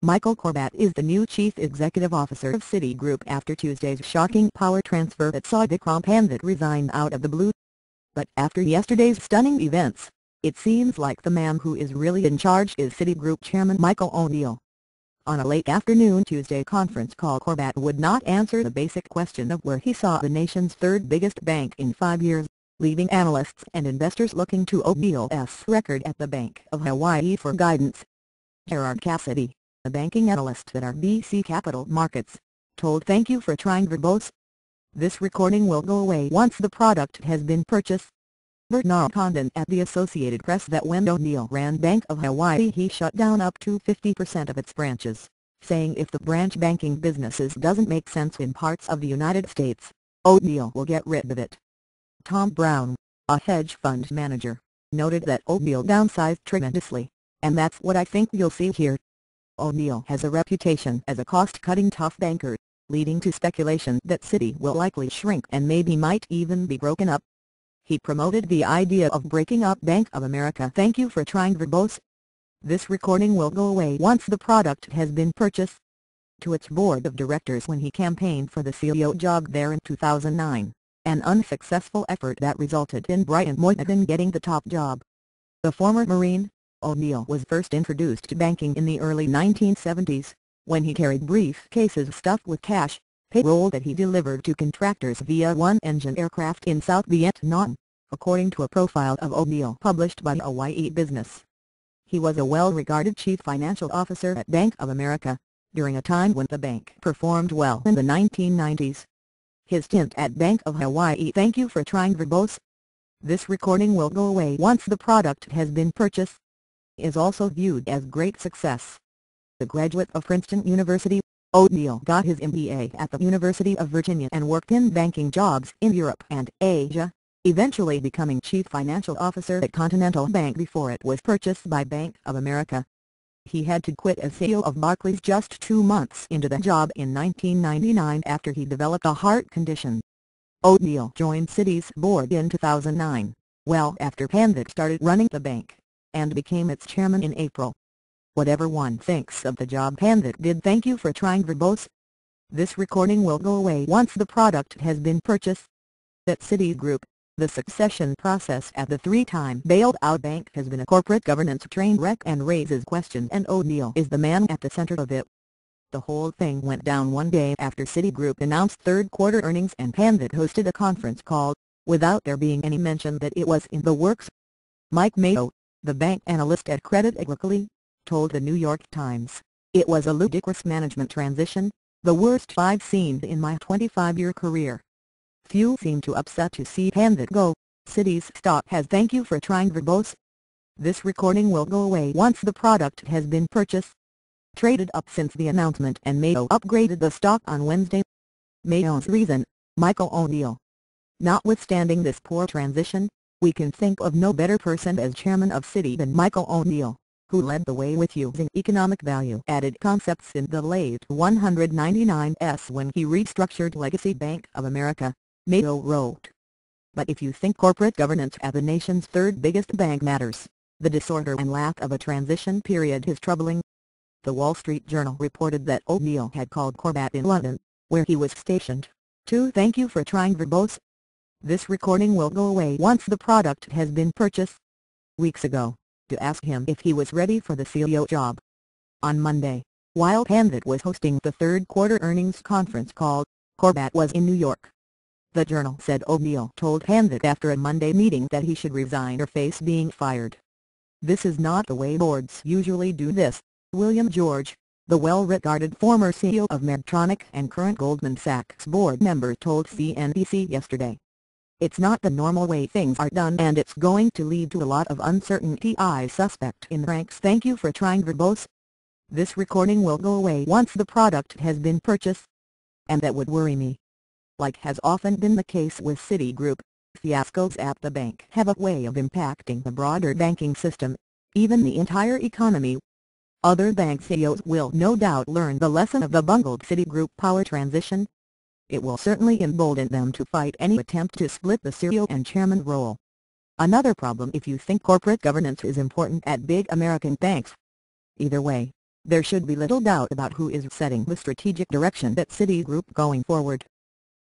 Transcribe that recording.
Michael Corbat is the new Chief Executive Officer of Citigroup after Tuesday's shocking power transfer that saw Vikram Pandit resign out of the blue. But after yesterday's stunning events, it seems like the man who is really in charge is Citigroup Chairman Michael O'Neill. On a late afternoon Tuesday conference call, Corbat would not answer the basic question of where he saw the nation's third biggest bank in 5 years, leaving analysts and investors looking to O'Neill's record at the Bank of Hawaii for guidance. Gerard Cassidy, a banking analyst at RBC Capital Markets, told "Thank you for trying verbose. This recording will go away once the product has been purchased." Bernard Condon at the Associated Press that when O'Neill ran Bank of Hawaii he shut down up to 50% of its branches, saying if the branch banking businesses doesn't make sense in parts of the United States, O'Neill will get rid of it. Tom Brown, a hedge fund manager, noted that O'Neill downsized tremendously, and that's what I think you'll see here. O'Neill has a reputation as a cost-cutting tough banker, leading to speculation that Citi will likely shrink and maybe might even be broken up. He promoted the idea of breaking up Bank of America. "Thank you for trying verbose. This recording will go away once the product has been purchased," to its board of directors when he campaigned for the CEO job there in 2009, an unsuccessful effort that resulted in Brian Moynihan getting the top job. The former Marine, O'Neill was first introduced to banking in the early 1970s, when he carried briefcases stuffed with cash, payroll that he delivered to contractors via one-engine aircraft in South Vietnam, according to a profile of O'Neill published by Hawaii Business. He was a well-regarded chief financial officer at Bank of America, during a time when the bank performed well in the 1990s. His stint at Bank of Hawaii. "Thank you for trying verbose. This recording will go away once the product has been purchased," is also viewed as great success. The graduate of Princeton University, O'Neill got his MBA at the University of Virginia and worked in banking jobs in Europe and Asia, eventually becoming chief financial officer at Continental Bank before it was purchased by Bank of America. He had to quit as CEO of Barclays just 2 months into the job in 1999 after he developed a heart condition. O'Neill joined Citi's board in 2009, well after Pandit started running the bank, and became its chairman in April. Whatever one thinks of the job Pandit did, "Thank you for trying verbose. This recording will go away once the product has been purchased." At Citigroup, the succession process at the three-time bailed-out bank has been a corporate governance train wreck and raises questions, and O'Neill is the man at the center of it. The whole thing went down one day after Citigroup announced third-quarter earnings and Pandit hosted a conference call, without there being any mention that it was in the works. Mike Mayo, the bank analyst at Credit Agricole, told the New York Times, "It was a ludicrous management transition, the worst I've seen in my 25-year career. Few seem too upset to see Pandit go. Citi's stock has "Thank you for trying verbose. This recording will go away once the product has been purchased." Traded up since the announcement, and Mayo upgraded the stock on Wednesday. Mayo's reason: Michael O'Neill. "Notwithstanding this poor transition, we can think of no better person as chairman of Citi than Michael O'Neill, who led the way with using economic value-added concepts in the late 1999s when he restructured Legacy Bank of America," Mayo wrote. "But if you think corporate governance at the nation's third biggest bank matters, the disorder and lack of a transition period is troubling." The Wall Street Journal reported that O'Neill had called Corbat in London, where he was stationed, to "Thank you for trying verbose. This recording will go away once the product has been purchased," weeks ago, to ask him if he was ready for the CEO job. On Monday, while Pandit was hosting the third-quarter earnings conference call, Corbat was in New York. The Journal said O'Neill told Pandit after a Monday meeting that he should resign or face being fired. "This is not the way boards usually do this," William George, the well-regarded former CEO of Medtronic and current Goldman Sachs board member, told CNBC yesterday. "It's not the normal way things are done, and it's going to lead to a lot of uncertainty. I suspect in the ranks. Thank you for trying verbose. This recording will go away once the product has been purchased. And that would worry me. Like has often been the case with Citigroup, fiascos at the bank have a way of impacting the broader banking system, even the entire economy." Other bank CEOs will no doubt learn the lesson of the bungled Citigroup power transition. It will certainly embolden them to fight any attempt to split the CEO and chairman role. Another problem if you think corporate governance is important at big American banks. Either way, there should be little doubt about who is setting the strategic direction at Citigroup going forward.